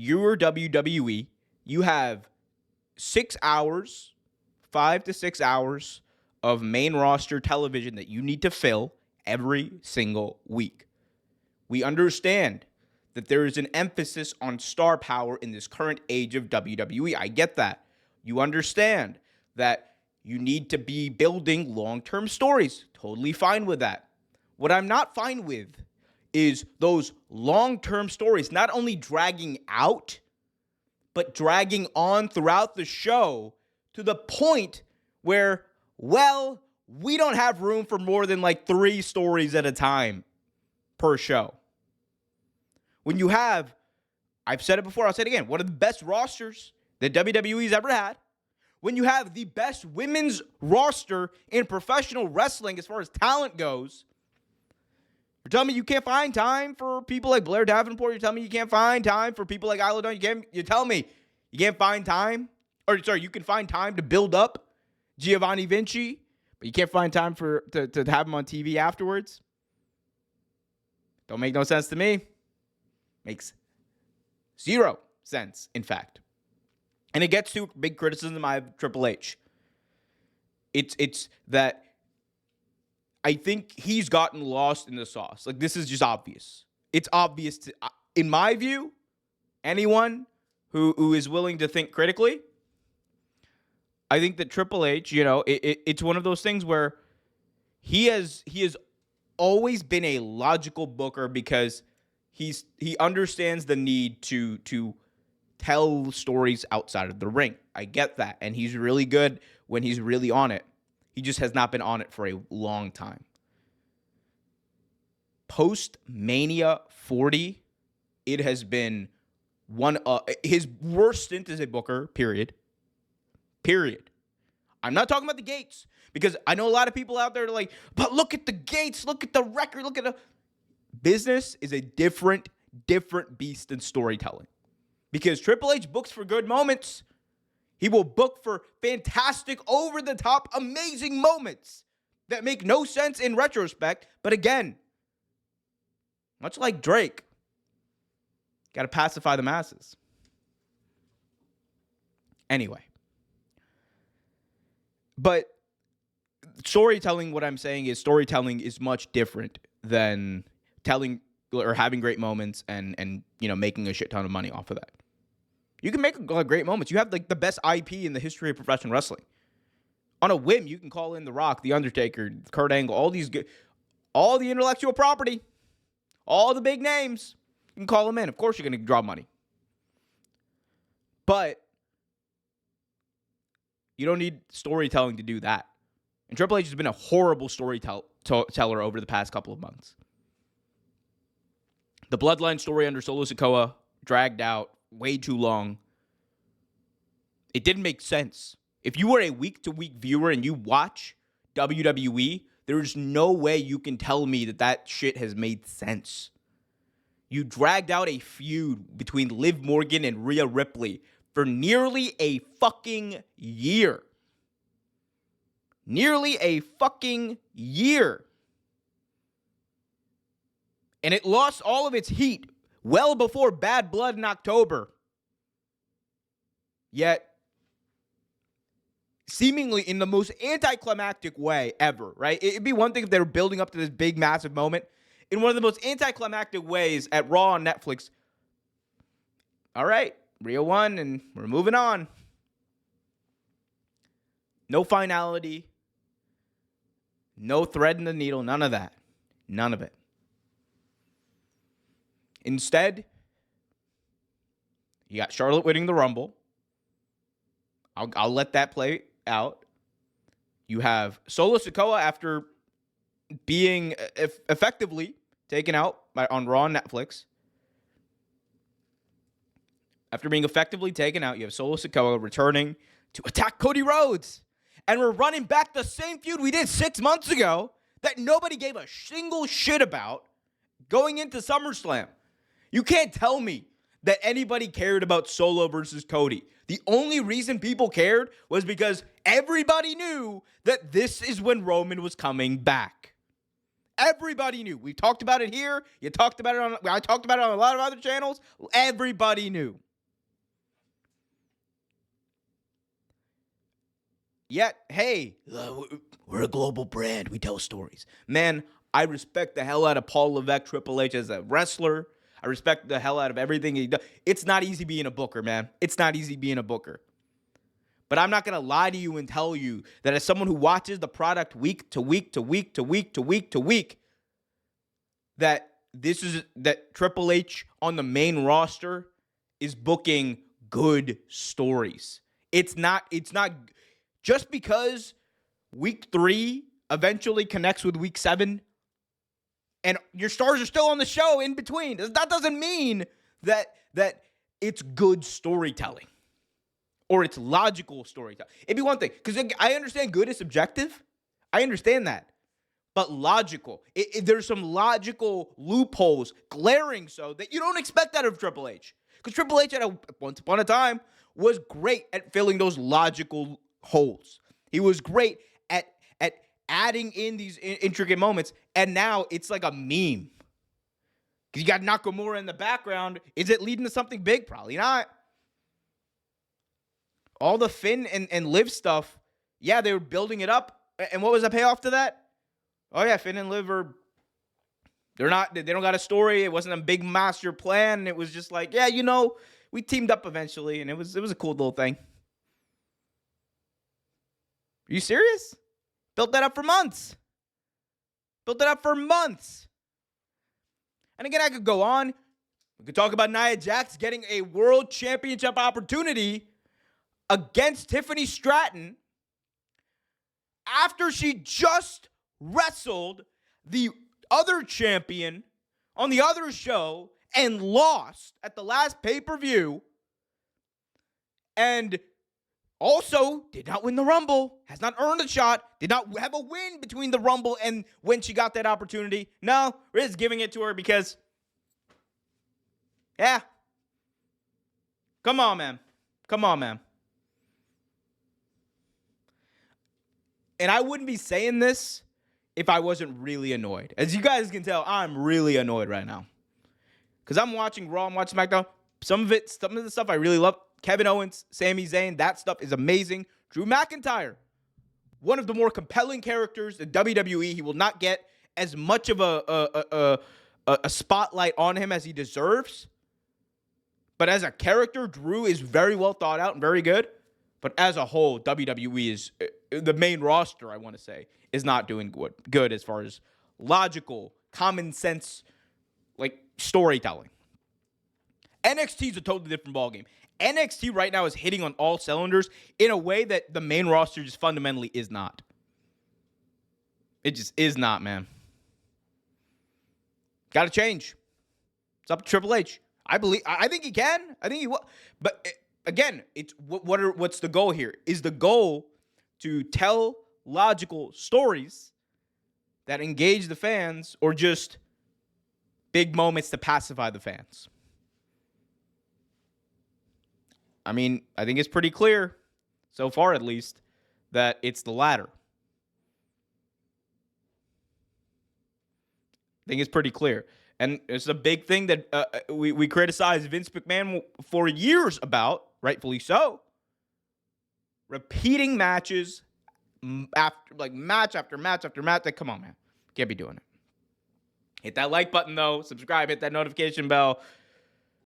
you're WWE, you have 6 hours, 5 to 6 hours of main roster television that you need to fill every single week. We understand that there is an emphasis on star power in this current age of WWE. I get that. You understand that you need to be building long-term stories. Totally fine with that. What I'm not fine with is those long-term stories not only dragging out, but dragging on throughout the show to the point where, well, we don't have room for more than like 3 stories at a time per show. When you have, I've said it before, I'll say it again, one of the best rosters that WWE's ever had, when you have the best women's roster in professional wrestling as far as talent goes, you're telling me you can't find time for people like Blair Davenport? You're telling me you can't find time for people like Isla Dawn? You're telling me you can't find time? Or, sorry, you can find time to build up Giovanni Vinci, but you can't find time to have him on TV afterwards? Don't make no sense to me. Makes 0 sense, in fact. And it gets to big criticism I have Triple H. It's that I think he's gotten lost in the sauce. Like, this is just obvious. It's obvious to, in my view, anyone who is willing to think critically. I think that Triple H, it's one of those things where he has always been a logical booker because he understands the need to tell stories outside of the ring. I get that. And he's really good when he's really on it. He just has not been on it for a long time. Post-Mania 40, it has been his worst stint as a booker, period. I'm not talking about the gates, because I know a lot of people out there are like, but look at the gates, look at the record, look at the... Business is a different beast than storytelling. Because Triple H books for good moments. He will book for fantastic, over-the-top, amazing moments that make no sense in retrospect. But again, much like Drake, got to pacify the masses. Anyway. But storytelling, what I'm saying is storytelling is much different than telling or having great moments and making a shit ton of money off of that. You can make great moments. You have like the best IP in the history of professional wrestling. On a whim, you can call in The Rock, The Undertaker, Kurt Angle, all the intellectual property, all the big names. You can call them in. Of course, you're going to draw money. But you don't need storytelling to do that. And Triple H has been a horrible storyteller over the past couple of months. The Bloodline story under Solo Sikoa dragged out way too long. It didn't make sense. If you were a week-to-week viewer and you watch WWE, there's no way you can tell me that shit has made sense. You dragged out a feud between Liv Morgan and Rhea Ripley for nearly a fucking year. Nearly a fucking year. And it lost all of its heat well before Bad Blood in October. Yet, seemingly in the most anticlimactic way ever, right? It'd be one thing if they were building up to this big, massive moment. In one of the most anticlimactic ways at Raw on Netflix. All right, Rhea won, and we're moving on. No finality. No thread in the needle. None of that. None of it. Instead, you got Charlotte winning the Rumble. I'll let that play out. You have Solo Sikoa after being effectively taken out on Raw and Netflix. After being effectively taken out, you have Solo Sikoa returning to attack Cody Rhodes. And we're running back the same feud we did 6 months ago that nobody gave a single shit about going into SummerSlam. You can't tell me that anybody cared about Solo versus Cody. The only reason people cared was because everybody knew that this is when Roman was coming back. Everybody knew. We talked about it here. I talked about it on a lot of other channels. Everybody knew. Yet, hey, we're a global brand. We tell stories. Man, I respect the hell out of Paul Levesque, Triple H as a wrestler. I respect the hell out of everything he does. It's not easy being a booker, man. It's not easy being a booker. But I'm not going to lie to you and tell you that as someone who watches the product week to week to week to week to week to week, that Triple H on the main roster is booking good stories. It's not just because week 3 eventually connects with week 7 and your stars are still on the show in between. That doesn't mean that it's good storytelling or it's logical storytelling. It'd be one thing, because I understand good is subjective. I understand that. But logical. There's some logical loopholes, glaring so, that you don't expect out of Triple H. Because Triple H, once upon a time, was great at filling those logical holes. He was great at adding in these intricate moments, and now it's like a meme. Because you got Nakamura in the background. Is it leading to something big? Probably not. All the Finn and Liv stuff, yeah, they were building it up. And what was the payoff to that? Oh, yeah, Finn and Liv they don't got a story. It wasn't a big master plan. It was just like, yeah, we teamed up eventually, and it was a cool little thing. Are you serious? Built that up for months. And again, I could go on. We could talk about Nia Jax getting a world championship opportunity against Tiffany Stratton after she just wrestled the other champion on the other show and lost at the last pay-per-view, and also did not win the Rumble, has not earned a shot, did not have a win between the Rumble and when she got that opportunity. No, Riz giving it to her because, yeah. Come on, man. And I wouldn't be saying this if I wasn't really annoyed. As you guys can tell, I'm really annoyed right now. Because I'm watching Raw, I'm watching SmackDown. Some of the stuff I really love. Kevin Owens, Sami Zayn, that stuff is amazing. Drew McIntyre, one of the more compelling characters in WWE. He will not get as much of a spotlight on him as he deserves. But as a character, Drew is very well thought out and very good. But as a whole, WWE is, the main roster, I want to say, is not doing good as far as logical, common sense, like storytelling. NXT is a totally different ballgame. NXT right now is hitting on all cylinders in a way that the main roster just fundamentally is not. It just is not, man. Got to change. It's up to Triple H. I think he can. I think he will. But again, it's what's the goal here? Is the goal to tell logical stories that engage the fans, or just big moments to pacify the fans? I mean, I think it's pretty clear, so far at least, that it's the latter. I think it's pretty clear. And it's a big thing that we criticize Vince McMahon for years about, rightfully so. Repeating matches match after match after match. Come on, man. Can't be doing it. Hit that like button, though. Subscribe. Hit that notification bell.